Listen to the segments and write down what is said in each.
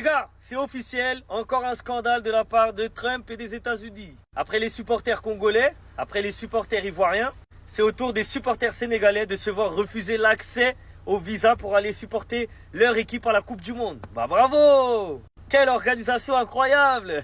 Les gars, c'est officiel, encore un scandale de la part de Trump et des États-Unis. Après les supporters congolais, après les supporters ivoiriens, c'est au tour des supporters sénégalais de se voir refuser l'accès au visa pour aller supporter leur équipe à la Coupe du Monde. Bah bravo! Quelle organisation incroyable!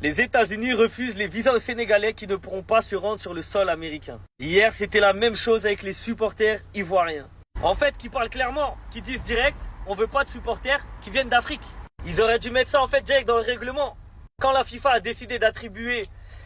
Les États-Unis refusent les visas aux Sénégalais qui ne pourront pas se rendre sur le sol américain. Hier, c'était la même chose avec les supporters ivoiriens. En fait, qui parlent clairement, qui disent direct, on veut pas de supporters qui viennent d'Afrique. Ils auraient dû mettre ça en fait direct dans le règlement. Quand la FIFA a décidé d'attribuer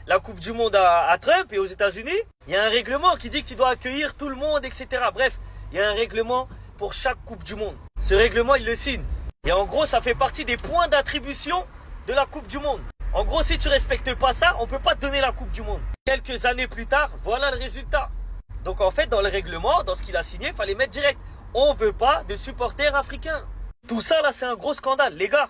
la Coupe du Monde à Trump et aux États-Unis, il y a un règlement qui dit que tu dois accueillir tout le monde, etc. Bref, il y a un règlement pour chaque Coupe du Monde. Ce règlement, il le signe. Et en gros, ça fait partie des points d'attribution de la Coupe du Monde. En gros, si tu respectes pas ça, on peut pas te donner la Coupe du Monde. Quelques années plus tard, voilà le résultat. Donc en fait, dans le règlement, dans ce qu'il a signé, il fallait mettre direct. On veut pas de supporters africains. Tout ça là, c'est un gros scandale. Les gars,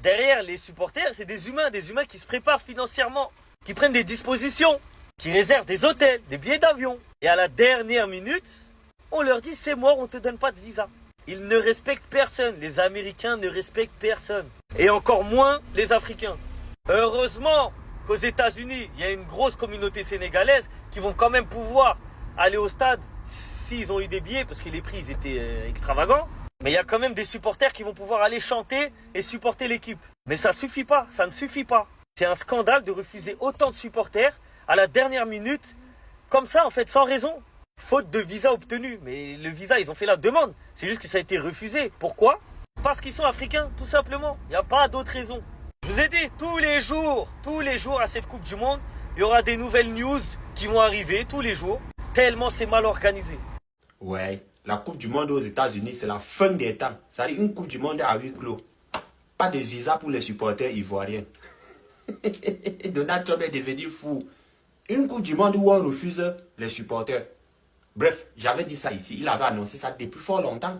derrière les supporters, c'est des humains qui se préparent financièrement, qui prennent des dispositions, qui réservent des hôtels, des billets d'avion. Et à la dernière minute, on leur dit c'est mort, on te donne pas de visa. Ils ne respectent personne. Les Américains ne respectent personne. Et encore moins les Africains. Heureusement qu'aux États-Unis, il y a une grosse communauté sénégalaise qui vont quand même pouvoir aller au stade s'ils ont eu des billets parce que les prix ils étaient extravagants. Mais il y a quand même des supporters qui vont pouvoir aller chanter et supporter l'équipe. Mais ça suffit pas, ça ne suffit pas. C'est un scandale de refuser autant de supporters à la dernière minute, comme ça en fait, sans raison. Faute de visa obtenu. Mais le visa, ils ont fait la demande. C'est juste que ça a été refusé. Pourquoi? Parce qu'ils sont africains, tout simplement. Il n'y a pas d'autre raison. Je vous ai dit, tous les jours à cette Coupe du Monde, il y aura des nouvelles news qui vont arriver tous les jours, tellement c'est mal organisé. Ouais, la Coupe du Monde aux États-Unis, c'est la fin des temps. C'est-à-dire une Coupe du Monde à huis clos. Pas de visa pour les supporters ivoiriens. Donald Trump est devenu fou. Une Coupe du Monde où on refuse les supporters. Bref, j'avais dit ça ici. Il avait annoncé ça depuis fort longtemps.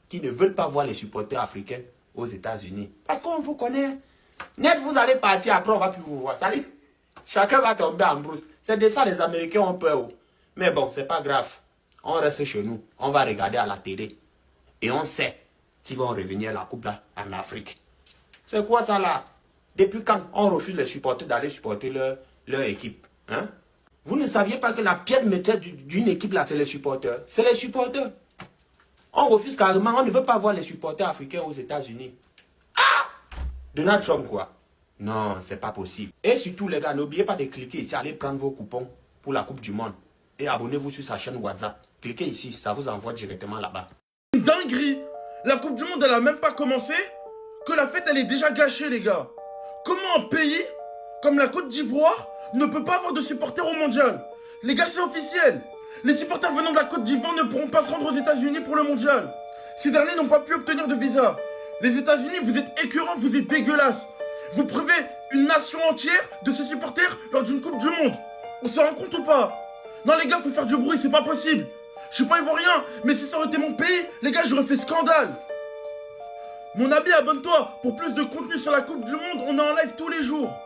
Qu'ils ne veulent pas voir les supporters africains aux États-Unis. Parce qu'on vous connaît. Net, vous allez partir, après on va plus vous voir. Salut. Chacun va tomber en brousse. C'est de ça les Américains ont peur. Mais bon, c'est pas grave. On reste chez nous. On va regarder à la télé. Et on sait qu'ils vont revenir à la coupe là, en Afrique. C'est quoi ça là? Depuis quand on refuse les supporters d'aller supporter leur équipe? Hein? Vous ne saviez pas que la pièce maîtresse d'une équipe là, c'est les supporters. C'est les supporters. On refuse carrément. On ne veut pas voir les supporters africains aux États-Unis. Donald Trump quoi? Non, c'est pas possible. Et surtout les gars, n'oubliez pas de cliquer ici, allez prendre vos coupons pour la Coupe du Monde. Et abonnez-vous sur sa chaîne WhatsApp. Cliquez ici, ça vous envoie directement là-bas. Une dinguerie! La Coupe du Monde elle a même pas commencé, que la fête elle est déjà gâchée les gars. Comment un pays comme la Côte d'Ivoire ne peut pas avoir de supporters au mondial? Les gars c'est officiel. Les supporters venant de la Côte d'Ivoire ne pourront pas se rendre aux États-Unis pour le mondial. Ces derniers n'ont pas pu obtenir de visa. Les États-Unis, vous êtes écœurants, vous êtes dégueulasses. Vous privez une nation entière de ses supporters lors d'une Coupe du Monde. On s'en rend compte ou pas? Non les gars, faut faire du bruit, c'est pas possible. Je suis pas ivoirien, mais si ça aurait été mon pays, les gars, j'aurais fait scandale. Mon ami, abonne-toi. Pour plus de contenu sur la Coupe du Monde, on est en live tous les jours.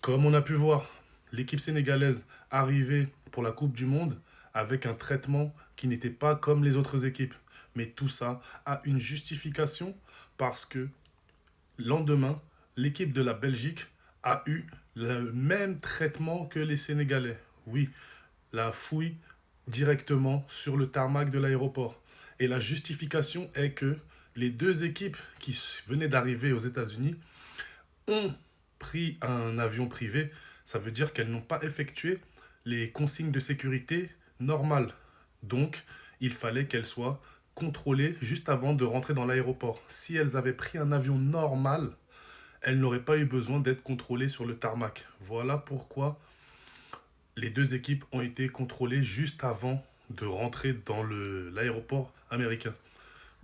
Comme on a pu voir, l'équipe sénégalaise arrivait pour la Coupe du Monde avec un traitement qui n'était pas comme les autres équipes. Mais tout ça a une justification parce que lendemain, l'équipe de la Belgique a eu le même traitement que les Sénégalais. Oui, la fouille directement sur le tarmac de l'aéroport. Et la justification est que les deux équipes qui venaient d'arriver aux États-Unis ont pris un avion privé. Ça veut dire qu'elles n'ont pas effectué les consignes de sécurité normales. Donc, il fallait qu'elles soient contrôlées juste avant de rentrer dans l'aéroport. Si elles avaient pris un avion normal, elles n'auraient pas eu besoin d'être contrôlées sur le tarmac. Voilà pourquoi les deux équipes ont été contrôlées juste avant de rentrer dans l'aéroport américain.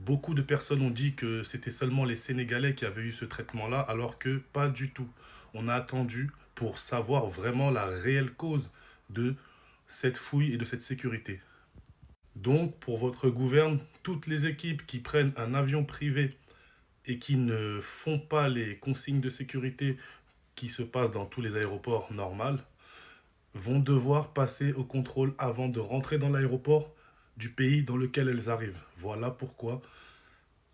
Beaucoup de personnes ont dit que c'était seulement les Sénégalais qui avaient eu ce traitement-là, alors que pas du tout. On a attendu pour savoir vraiment la réelle cause de cette fouille et de cette sécurité. Donc, pour votre gouverne, toutes les équipes qui prennent un avion privé et qui ne font pas les consignes de sécurité qui se passent dans tous les aéroports normaux, vont devoir passer au contrôle avant de rentrer dans l'aéroport du pays dans lequel elles arrivent. Voilà pourquoi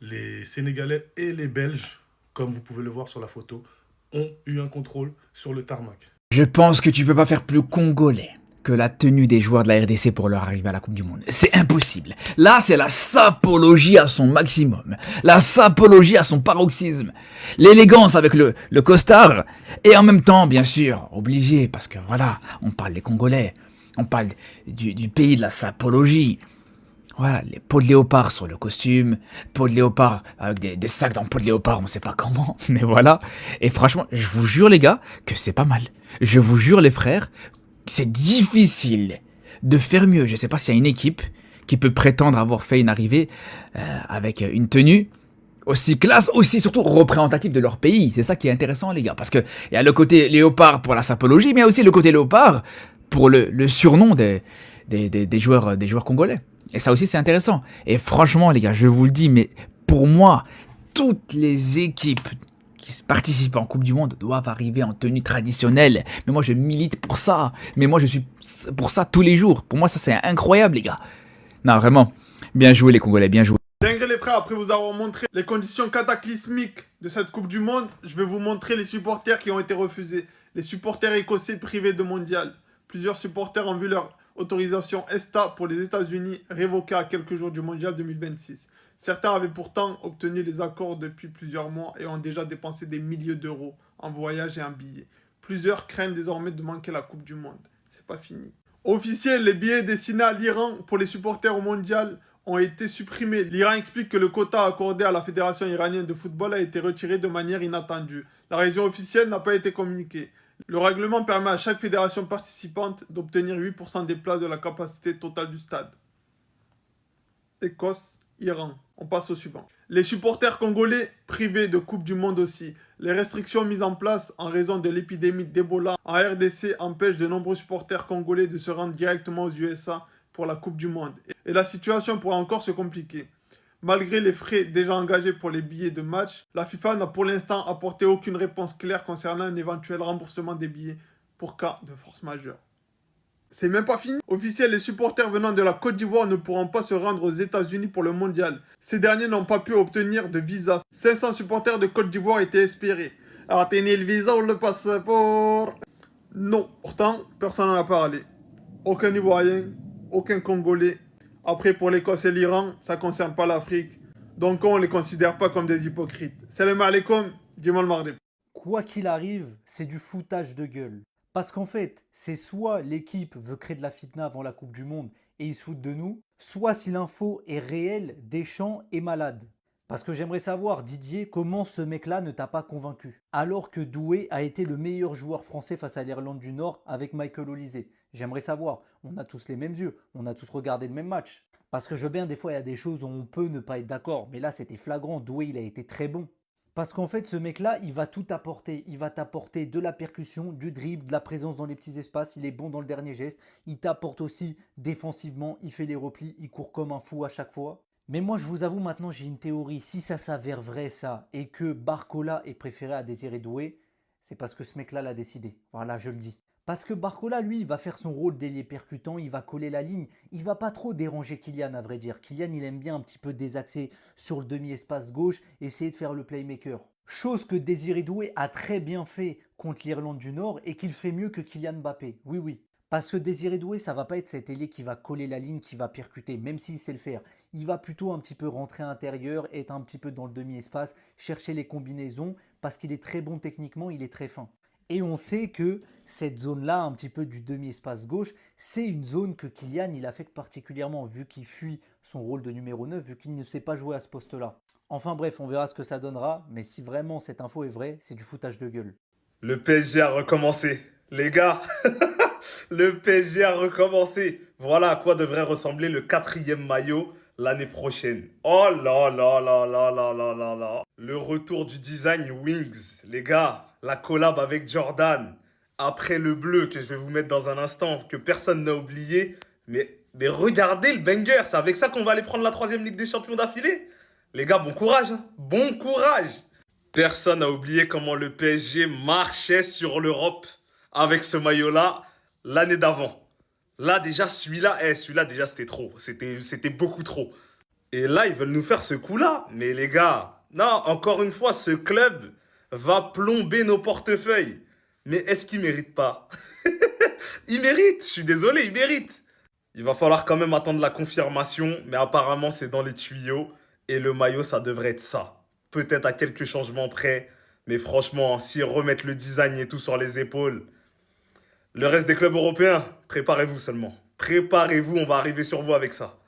les Sénégalais et les Belges comme vous pouvez le voir sur la photo, ont eu un contrôle sur le tarmac. Je pense que tu peux pas faire plus congolais que la tenue des joueurs de la RDC pour leur arrivée à la Coupe du Monde. C'est impossible. Là, c'est la sapologie à son maximum. La sapologie à son paroxysme. L'élégance avec le costard. Et en même temps, bien sûr, obligé, parce que voilà, on parle des Congolais. On parle du pays de la sapologie. Voilà, les peaux de léopard sur le costume, peaux de léopard avec des sacs dans peau de léopard, on sait pas comment, mais voilà. Et franchement, je vous jure les gars, que c'est pas mal. Je vous jure les frères, c'est difficile de faire mieux. Je sais pas s'il y a une équipe qui peut prétendre avoir fait une arrivée avec une tenue aussi classe, aussi surtout représentative de leur pays. C'est ça qui est intéressant les gars, parce que il y a le côté léopard pour la sapologie, mais il y a aussi le côté léopard pour le surnom des joueurs congolais. Et ça aussi c'est intéressant. Et franchement les gars, je vous le dis, mais pour moi, toutes les équipes qui participent en Coupe du Monde doivent arriver en tenue traditionnelle. Mais moi je milite pour ça. Mais moi je suis pour ça tous les jours. Pour moi ça c'est incroyable les gars. Non vraiment, bien joué les Congolais, bien joué. Dingue les frères, après vous avoir montré les conditions cataclysmiques de cette Coupe du Monde, je vais vous montrer les supporters qui ont été refusés. Les supporters écossais privés de mondial. Plusieurs supporters ont vu leur autorisation ESTA pour les États-Unis révoquée à quelques jours du mondial 2026. Certains avaient pourtant obtenu les accords depuis plusieurs mois et ont déjà dépensé des milliers d'euros en voyage et en billets. Plusieurs craignent désormais de manquer la Coupe du Monde. C'est pas fini. Officiel, les billets destinés à l'Iran pour les supporters au mondial ont été supprimés. L'Iran explique que le quota accordé à la Fédération iranienne de football a été retiré de manière inattendue. La raison officielle n'a pas été communiquée. Le règlement permet à chaque fédération participante d'obtenir 8% des places de la capacité totale du stade. Écosse, Iran. On passe au suivant. Les supporters congolais privés de Coupe du Monde aussi. Les restrictions mises en place en raison de l'épidémie d'Ebola en RDC empêchent de nombreux supporters congolais de se rendre directement aux USA pour la Coupe du Monde. Et la situation pourrait encore se compliquer. Malgré les frais déjà engagés pour les billets de match, la FIFA n'a pour l'instant apporté aucune réponse claire concernant un éventuel remboursement des billets pour cas de force majeure. C'est même pas fini. Officiel, les supporters venant de la Côte d'Ivoire ne pourront pas se rendre aux États-Unis pour le mondial. Ces derniers n'ont pas pu obtenir de visa. 500 supporters de Côte d'Ivoire étaient espérés. Alors, tenez le visa ou le passeport? Non. Pourtant, personne n'en a parlé. Aucun Ivoirien, aucun Congolais. Après, pour l'Écosse et l'Iran, ça ne concerne pas l'Afrique. Donc, on ne les considère pas comme des hypocrites. Salam alaikum, Dimal Mardib. Quoi qu'il arrive, c'est du foutage de gueule. Parce qu'en fait, c'est soit l'équipe veut créer de la fitna avant la Coupe du Monde et ils se foutent de nous, soit si l'info est réelle, Deschamps est malade. Parce que j'aimerais savoir, Didier, comment ce mec-là ne t'a pas convaincu? Alors que Doué a été le meilleur joueur français face à l'Irlande du Nord avec Michael Olise. J'aimerais savoir, on a tous les mêmes yeux, on a tous regardé le même match. Parce que je veux bien, des fois, il y a des choses où on peut ne pas être d'accord. Mais là, c'était flagrant, Doué, il a été très bon. Parce qu'en fait, ce mec-là, il va tout apporter. Il va t'apporter de la percussion, du dribble, de la présence dans les petits espaces. Il est bon dans le dernier geste. Il t'apporte aussi défensivement. Il fait les replis. Il court comme un fou à chaque fois. Mais moi, je vous avoue, maintenant, j'ai une théorie. Si ça s'avère vrai, ça, et que Barcola est préféré à Désiré Doué, c'est parce que ce mec-là l'a décidé. Voilà, je le dis. Parce que Barcola, lui, il va faire son rôle d'ailier percutant, il va coller la ligne. Il va pas trop déranger Kylian, à vrai dire. Kylian, il aime bien un petit peu désaxer sur le demi-espace gauche, essayer de faire le playmaker. Chose que Désiré Doué a très bien fait contre l'Irlande du Nord et qu'il fait mieux que Kylian Mbappé. Oui, oui. Parce que Désiré Doué, ça va pas être cet ailier qui va coller la ligne, qui va percuter, même s'il sait le faire. Il va plutôt un petit peu rentrer à l'intérieur, être un petit peu dans le demi-espace, chercher les combinaisons, parce qu'il est très bon techniquement, il est très fin. Et on sait que cette zone-là, un petit peu du demi-espace gauche, c'est une zone que Kylian il affecte particulièrement, vu qu'il fuit son rôle de numéro 9, vu qu'il ne sait pas jouer à ce poste-là. Enfin bref, on verra ce que ça donnera, mais si vraiment cette info est vraie, c'est du foutage de gueule. Le PSG a recommencé. Les gars, le PSG a recommencé. Voilà à quoi devrait ressembler le 4e maillot l'année prochaine. Oh là là là là là là là là. Le retour du design Wings. Les gars, la collab avec Jordan. Après le bleu que je vais vous mettre dans un instant, que personne n'a oublié. Mais regardez le banger. C'est avec ça qu'on va aller prendre la 3e Ligue des Champions d'affilée. Les gars, bon courage. Hein. Bon courage. Personne n'a oublié comment le PSG marchait sur l'Europe avec ce maillot-là l'année d'avant. Là, déjà, celui-là, déjà, c'était trop. C'était beaucoup trop. Et là, ils veulent nous faire ce coup-là. Mais les gars, Non, encore une fois, ce club va plomber nos portefeuilles. Mais est-ce qu'il mérite pas? Il mérite, je suis désolé, il mérite. Il va falloir quand même attendre la confirmation, mais apparemment c'est dans les tuyaux. Et le maillot, ça devrait être ça. Peut-être à quelques changements près, mais franchement, s'ils remettent le design et tout sur les épaules, le reste des clubs européens, préparez-vous seulement. Préparez-vous, on va arriver sur vous avec ça.